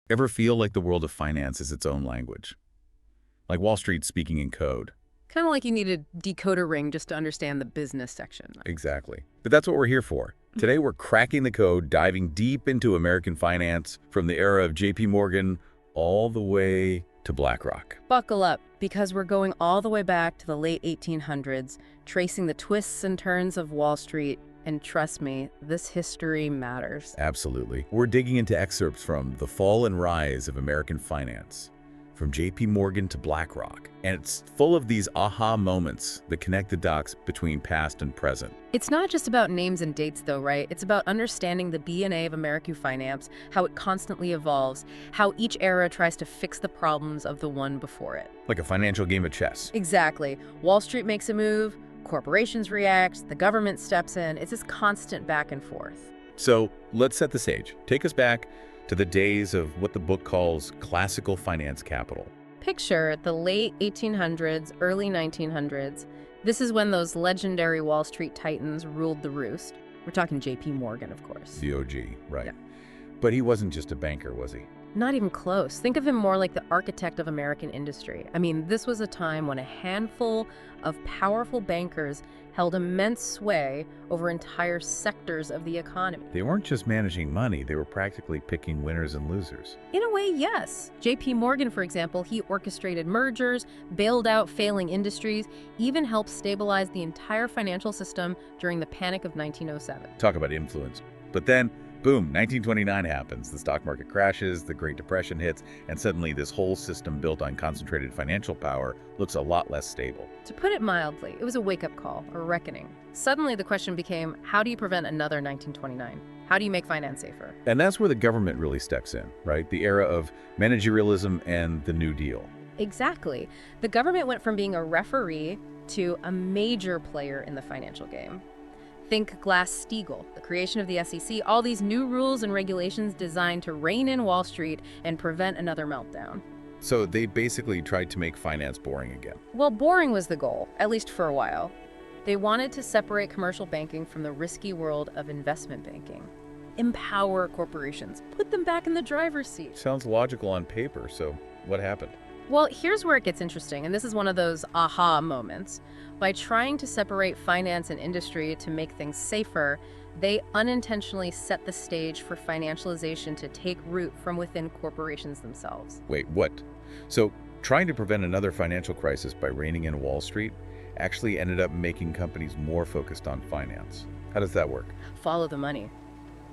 Ever feel like the world of finance is its own language? Like Wall Street speaking in code? Kind of like you need a decoder ring just to understand the business section. Exactly. But that's what we're here for. Today we're cracking the code, diving deep into American finance from the era of JP Morgan all the way to Blackrock. Buckle up, because we're going all the way back to the late 1800s, tracing the twists and turns of Wall Street. And trust me, this history matters. Absolutely. We're digging into excerpts from The Fall and Rise of American Finance, from JP Morgan to Blackrock. And it's full of these aha moments that connect the dots between past and present. It's not just about names and dates though, right? It's about understanding the DNA of American finance, how it constantly evolves, how each era tries to fix the problems of the one before it. Like a financial game of chess. Exactly. Wall Street makes a move, corporations react, the government steps in. It's this constant back and forth. So let's set the stage. Take us back to the days of what the book calls classical finance capital. Picture the late 1800s, early 1900s. This is when those legendary Wall Street titans ruled the roost. We're talking JP Morgan, of course. The OG, right. Yeah. But he wasn't just a banker, was he? Not even close. Think of him more like the architect of American industry. I mean, this was a time when a handful of powerful bankers held immense sway over entire sectors of the economy. They weren't just managing money, they were practically picking winners and losers. In a way, yes. JP Morgan, for example, he orchestrated mergers, bailed out failing industries, even helped stabilize the entire financial system during the Panic of 1907. Talk about influence. But then, boom, 1929 happens. The stock market crashes, the Great Depression hits, and suddenly this whole system built on concentrated financial power looks a lot less stable. To put it mildly, it was a wake-up call, a reckoning. Suddenly the question became, how do you prevent another 1929? How do you make finance safer? And that's where the government really steps in, right? The era of managerialism and the New Deal. Exactly. The government went from being a referee to a major player in the financial game. Think Glass-Steagall, the creation of the SEC, all these new rules and regulations designed to rein in Wall Street and prevent another meltdown. So they basically tried to make finance boring again. Well, boring was the goal, at least for a while. They wanted to separate commercial banking from the risky world of investment banking. Empower corporations, put them back in the driver's seat. Sounds logical on paper, so what happened? Well, here's where it gets interesting, and this is one of those aha moments. By trying to separate finance and industry to make things safer, they unintentionally set the stage for financialization to take root from within corporations themselves. Wait, what? So trying to prevent another financial crisis by reining in Wall Street actually ended up making companies more focused on finance. How does that work? Follow the money.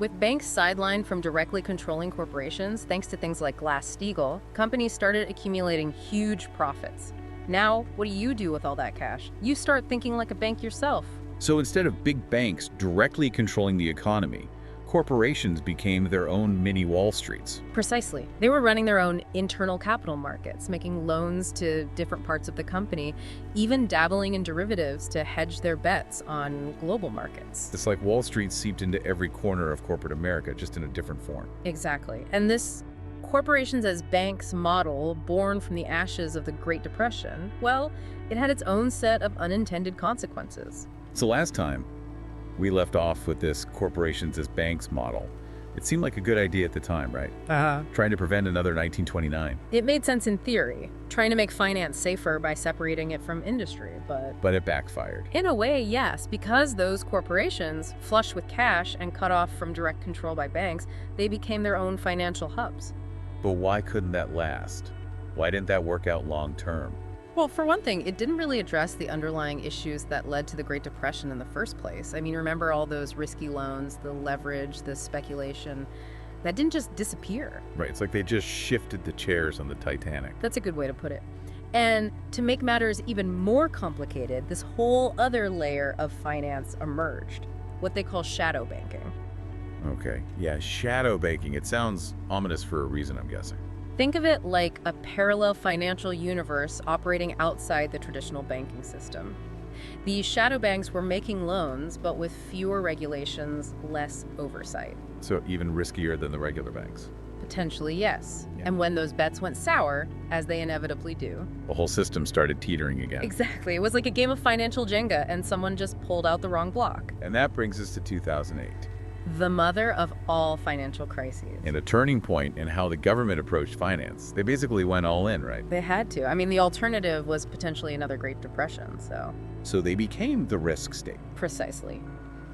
With banks sidelined from directly controlling corporations, thanks to things like Glass-Steagall, companies started accumulating huge profits. Now, what do you do with all that cash? You start thinking like a bank yourself. So instead of big banks directly controlling the economy, corporations became their own mini Wall Streets. Precisely. They were running their own internal capital markets, making loans to different parts of the company, even dabbling in derivatives to hedge their bets on global markets. It's like Wall Street seeped into every corner of corporate America, just in a different form. Exactly. And this corporations as banks model, born from the ashes of the Great Depression, well, it had its own set of unintended consequences. So last time, we left off with this corporations as banks model. It seemed like a good idea at the time, right? Trying to prevent another 1929. It made sense in theory, trying to make finance safer by separating it from industry, But it backfired. in a way, yes, because those corporations, flush with cash and cut off from direct control by banks, they became their own financial hubs. But why couldn't that last? Why didn't that work out long term? Well, for one thing, it didn't really address the underlying issues that led to the Great Depression in the first place. I mean, remember all those risky loans, the leverage, the speculation? That didn't just disappear. Right, it's like they just shifted the chairs on the Titanic. That's a good way to put it. And to make matters even more complicated, this whole other layer of finance emerged, what they call shadow banking. Okay, yeah, shadow banking. It sounds ominous for a reason, I'm guessing. Think of it like a parallel financial universe operating outside the traditional banking system. These shadow banks were making loans, but with fewer regulations, less oversight. So even riskier than the regular banks. Potentially, yes. Yeah. And when those bets went sour, as they inevitably do. The whole system started teetering again. Exactly. It was like a game of financial Jenga, and someone just pulled out the wrong block. And that brings us to 2008. The mother of all financial crises. And a turning point in how the government approached finance. They basically went all in, right? They had to. I mean, the alternative was potentially another Great Depression, so. So they became the risk state. Precisely.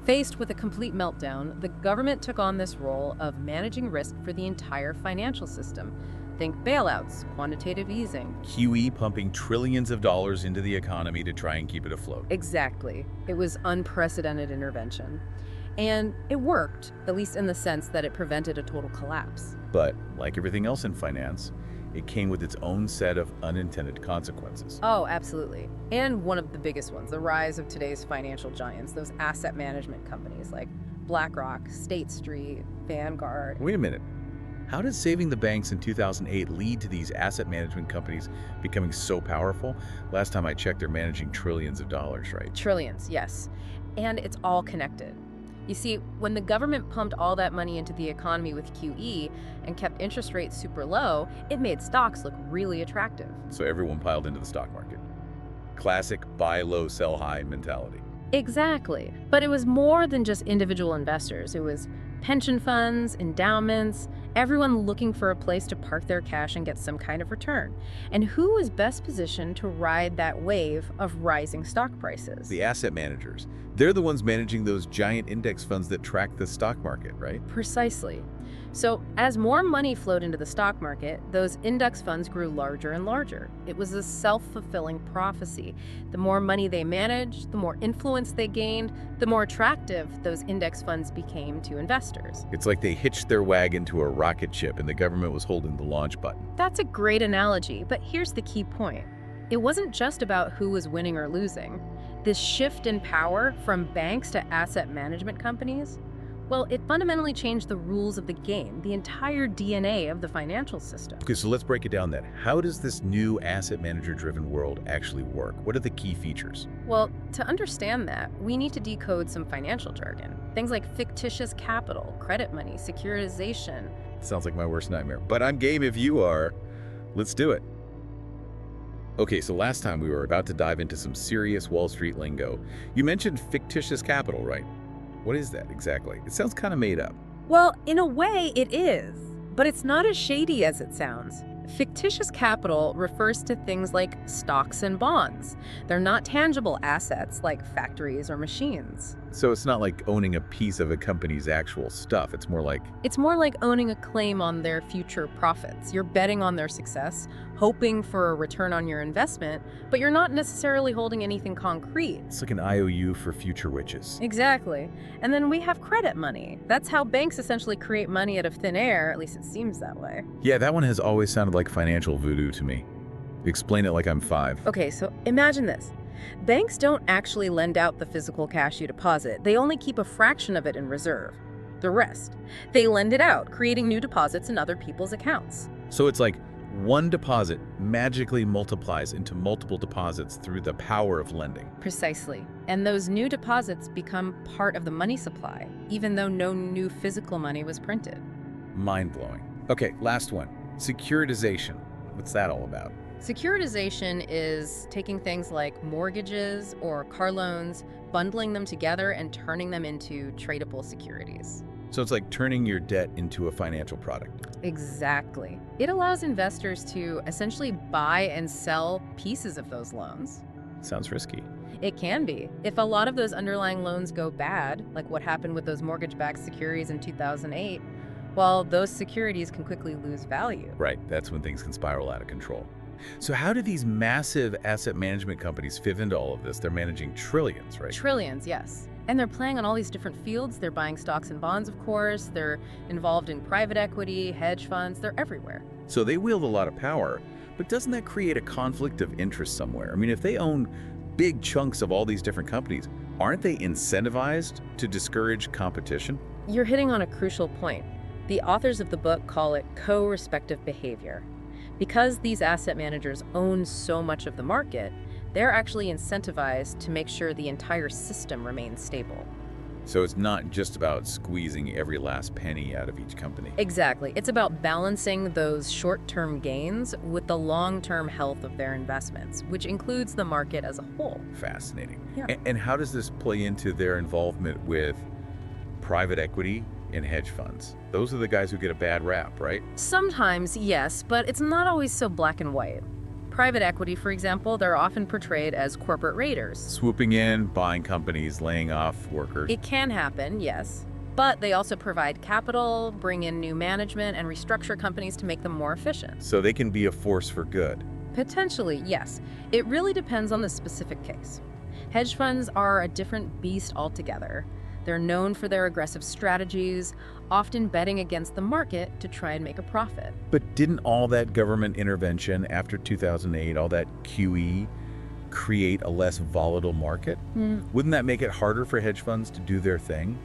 Faced with a complete meltdown, the government took on this role of managing risk for the entire financial system. Think bailouts, quantitative easing. QE pumping trillions of dollars into the economy to try and keep it afloat. Exactly. It was unprecedented intervention. And it worked, at least in the sense that it prevented a total collapse. But, like everything else in finance, it came with its own set of unintended consequences. Oh, absolutely. And one of the biggest ones, the rise of today's financial giants, those asset management companies like Blackrock, State Street, Vanguard. Wait a minute. How did saving the banks in 2008 lead to these asset management companies becoming so powerful? Last time I checked, they're managing trillions of dollars, right? Trillions, yes. And it's all connected. You see, when the government pumped all that money into the economy with QE and kept interest rates super low, it made stocks look really attractive. So everyone piled into the stock market. Classic buy low, sell high mentality. Exactly. But it was more than just individual investors. It was pension funds, endowments, everyone looking for a place to park their cash and get some kind of return. And who was best positioned to ride that wave of rising stock prices? The asset managers. They're the ones managing those giant index funds that track the stock market, right? Precisely. So as more money flowed into the stock market, those index funds grew larger and larger. It was a self-fulfilling prophecy. The more money they managed, the more influence they gained, the more attractive those index funds became to investors. It's like they hitched their wagon to a rocket ship and the government was holding the launch button. That's a great analogy, but here's the key point. It wasn't just about who was winning or losing. This shift in power from banks to asset management companies, well, it fundamentally changed the rules of the game, the entire DNA of the financial system. Okay, so let's break it down then. How does this new asset manager-driven world actually work? What are the key features? Well, to understand that, we need to decode some financial jargon. Things like fictitious capital, credit money, securitization. Sounds like my worst nightmare, but I'm game if you are. Let's do it. Okay, so last time we were about to dive into some serious Wall Street lingo. You mentioned fictitious capital, right? What is that exactly? It sounds kind of made up. Well, in a way, it is, but it's not as shady as it sounds. Fictitious capital refers to things like stocks and bonds. They're not tangible assets like factories or machines. So it's not like owning a piece of a company's actual stuff. It's more like owning a claim on their future profits. You're betting on their success, hoping for a return on your investment, but you're not necessarily holding anything concrete. it's like an IOU for future witches. Exactly. And then we have credit money. That's how banks essentially create money out of thin air, at least it seems that way. Yeah, that one has always sounded like financial voodoo to me. Explain it like I'm 5. Okay, so imagine this. Banks don't actually lend out the physical cash you deposit. They only keep a fraction of it in reserve. The rest, they lend it out, creating new deposits in other people's accounts. So it's like one deposit magically multiplies into multiple deposits through the power of lending. Precisely. And those new deposits become part of the money supply, even though no new physical money was printed. Mind-blowing. Okay, last one. Securitization. What's that all about? Securitization is taking things like mortgages or car loans, bundling them together and turning them into tradable securities. So it's like turning your debt into a financial product. Exactly. It allows investors to essentially buy and sell pieces of those loans. Sounds risky. It can be. If a lot of those underlying loans go bad, like what happened with those mortgage-backed securities in 2008, well, those securities can quickly lose value. Right, that's when things can spiral out of control. So how do these massive asset management companies fit into all of this? They're managing trillions, right? Trillions, yes. And they're playing on all these different fields. They're buying stocks and bonds, of course. They're involved in private equity, hedge funds. They're everywhere. So they wield a lot of power, but doesn't that create a conflict of interest somewhere? I mean, if they own big chunks of all these different companies, aren't they incentivized to discourage competition? You're hitting on a crucial point. The authors of the book call it co-respective behavior. Because these asset managers own so much of the market, they're actually incentivized to make sure the entire system remains stable. So it's not just about squeezing every last penny out of each company. Exactly. It's about balancing those short-term gains with the long-term health of their investments, which includes the market as a whole. Fascinating. Yeah. And how does this play into their involvement with Private equity and hedge funds. Those are the guys who get a bad rap, right? Sometimes, yes, but it's not always so black and white. Private equity, for example, they're often portrayed as corporate raiders. Swooping in, buying companies, laying off workers. It can happen, yes. But they also provide capital, bring in new management, and restructure companies to make them more efficient. So they can be a force for good. Potentially, yes. It really depends on the specific case. Hedge funds are a different beast altogether. They're known for their aggressive strategies, often betting against the market to try and make a profit. But didn't all that government intervention after 2008, all that QE, create a less volatile market? Wouldn't that make it harder for hedge funds to do their thing?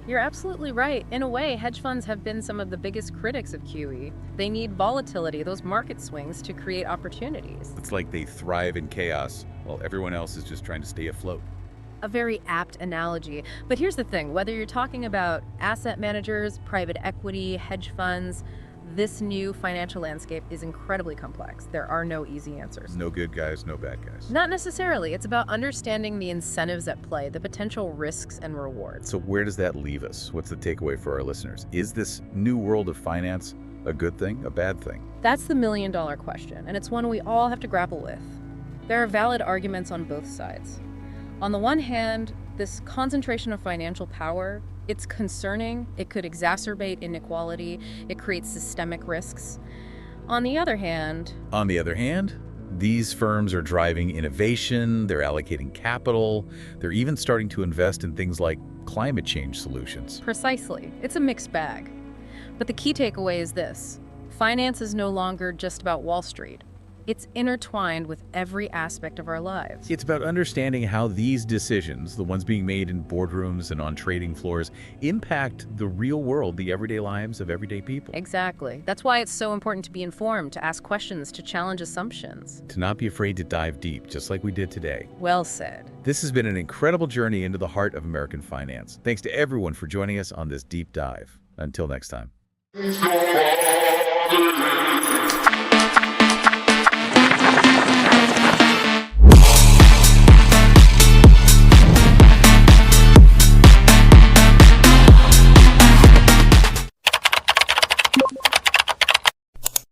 You're absolutely right. In a way, hedge funds have been some of the biggest critics of QE. They need volatility, those market swings, to create opportunities. It's like they thrive in chaos while everyone else is just trying to stay afloat. A very apt analogy. But here's the thing, whether you're talking about asset managers, private equity, hedge funds, this new financial landscape is incredibly complex. There are no easy answers. No good guys, no bad guys. Not necessarily. It's about understanding the incentives at play, the potential risks and rewards. So where does that leave us? What's the takeaway for our listeners? Is this new world of finance a good thing, a bad thing? That's the million-dollar question, and it's one we all have to grapple with. There are valid arguments on both sides. On the one hand, this concentration of financial power, it's concerning. It could exacerbate inequality. It creates systemic risks. On the other hand, these firms are driving innovation, they're allocating capital, they're even starting to invest in things like climate change solutions. precisely, it's a mixed bag. But the key takeaway is this: finance is no longer just about Wall Street. It's intertwined with every aspect of our lives. It's about understanding how these decisions, the ones being made in boardrooms and on trading floors, impact the real world, the everyday lives of everyday people. Exactly. That's why it's so important to be informed, to ask questions, to challenge assumptions. To not be afraid to dive deep, just like we did today. Well said. This has been an incredible journey into the heart of American finance. Thanks to everyone for joining us on this deep dive. Until next time.